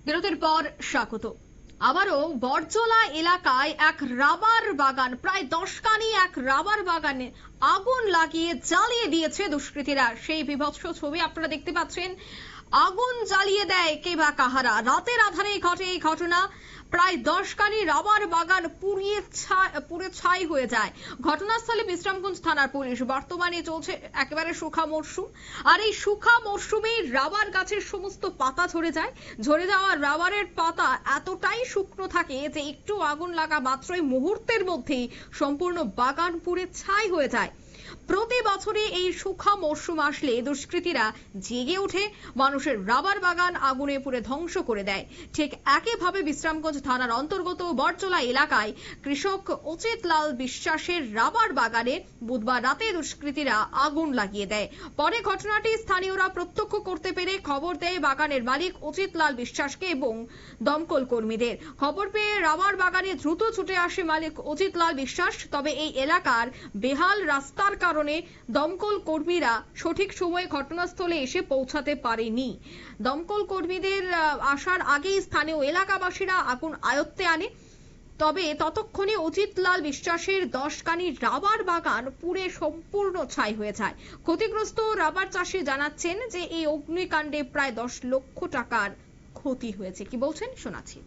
বিরতির পর স্বাগত। আবারও বরজলা এলাকায় এক রাবার বাগান, প্রায় 10 কানি এক রাবার বাগানে আগুন লাগিয়ে জ্বালিয়ে দিয়েছে দুষ্কৃতীরা। সেই বিভৎস ছবি আপনারা দেখতে পাচ্ছেন। আগুন জ্বালিয়ে দেয় কে বা কাহারা? রাতের আধারে ঘটে এই ঘটনা। প্রায় 10 কানি রাবার বাগান পুড়ে ছাই হয়ে যায়। ঘটনাস্থলে বিশ্রামগঞ্জ থানার পুলিশ। বর্তমানে চলছে একেবারে শুখা মরশুম, আর এই শুখা মরশুমে রাবার গাছের সমস্ত পাতা ঝরে যায়। ঝরে যাওয়া রাবারের পাতা এতটাই শুকনো থাকে যে একটু আগুন লাগা মাত্রই মুহূর্তের মধ্যেই সম্পূর্ণ বাগান পুড়ে ছাই হয়ে যায়। প্রতি বছরে এই শুখা মরশুম আসলে দুষ্কৃতীরা জেগে ওঠে, মানুষের রাবার বাগান আগুনে পুড়ে ধ্বংস করে দেয়। ঠিক একইভাবে বিশ্রামগঞ্জ থানার অন্তর্গত বরজলা এলাকায় কৃষক অচিত লাল বিশ্বাসের রাবার বাগানে বুধবার রাতে দুষ্কৃতীরা আগুন লাগিয়ে দেয়। পরে ঘটনাটি স্থানীয়রা প্রত্যক্ষ করতে পেরে খবর দেয় বাগানের মালিক অচিত লাল বিশ্বাসকে এবং দমকল কর্মীদের। খবর পেয়ে রাবার বাগানে দ্রুত ছুটে আসে মালিক অচিত লাল বিশ্বাস। তবে এই এলাকার বেহাল রাস্তার কারণে দমকল কর্মীরা সঠিক সময়ে ঘটনাস্থলে এসে পৌঁছাতে পারেনি। দমকল কর্মীদের আসার আগেই স্থানীয় এলাকাবাসীরা আগুন আয়ত্তে আনে। তবে ততক্ষণে অচিত লাল বিশ্বাসের 10 কানি রাবার বাগান পুড়ে সম্পূর্ণ ছাই হয়ে যায়। ক্ষতিগ্রস্ত রাবার চাষি জানাচ্ছেন যে এই অগ্নিকাণ্ডে প্রায় 10 লক্ষ টাকার ক্ষতি হয়েছে। কি বলছেন শোনাচ্ছি।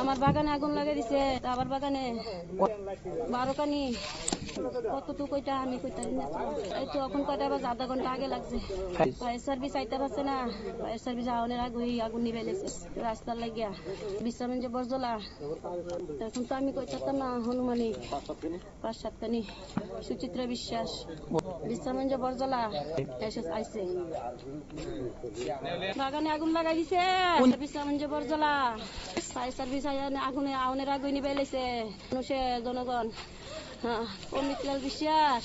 আমার বাগানে আগুন লাগিয়ে দিছে। রাবার বাগানে 12 কানি। কতটুকু কইটা আমি কইতা না। এই তো এখন কয়টা বাজে, আধা ঘন্টা আগে লাগছে। ফায়ার সার্ভিস আইতে পারছে না। ফায়ার সার্ভিস আওনের আগে আগুন নিভে লেছে রাস্তার লাগিয়া। বিশ্রামগঞ্জ বরজলা। এখন তো আমি কইতাম না হনুমানি 5-7 কানি। সুচিত্রা বিশ্বাস বিশ্রামগঞ্জ বরজলা এসে আইছে। বাগানে আগুন লাগাই দিছে বিশ্রামগঞ্জ বরজলা। ফায়ার সার্ভিস আগুনে আগুনের আগুন নিভে লেছে মানুষের জনগণ। অমিত লাল বিশ্বাস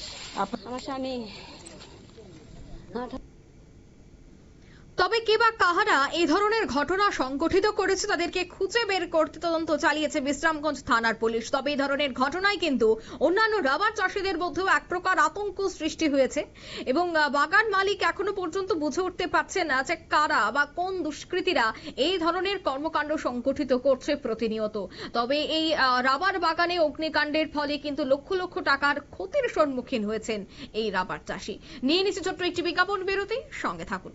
আমার স্বামী। তবে কে বা কাহারা এই ধরনের ঘটনা সংগঠিত করেছে তাদেরকে খুঁজে বের করতে তদন্ত চালিয়েছে বিশ্রামগঞ্জ থানার পুলিশ। তবে এই ধরনের ঘটনায় কিন্তু অন্যান্য রাবার চাষীদের মধ্যেও এক প্রকার আতঙ্ক সৃষ্টি হয়েছে এবং বাগান মালিক এখনো পর্যন্ত বুঝে উঠতে পারছে না যে কারা বা কোন দুষ্কৃতীরা এই ধরনের কর্মকাণ্ড সংগঠিত করছে প্রতিনিয়ত। তবে এই রাবার বাগানে অগ্নিকাণ্ডের ফলে কিন্তু লক্ষ লক্ষ টাকার ক্ষতির সম্মুখীন হয়েছেন এই রাবার চাষী। নিয়ে নিচ্ছে ছোট্ট একটি বিজ্ঞাপন বিরতি, সঙ্গে থাকুন।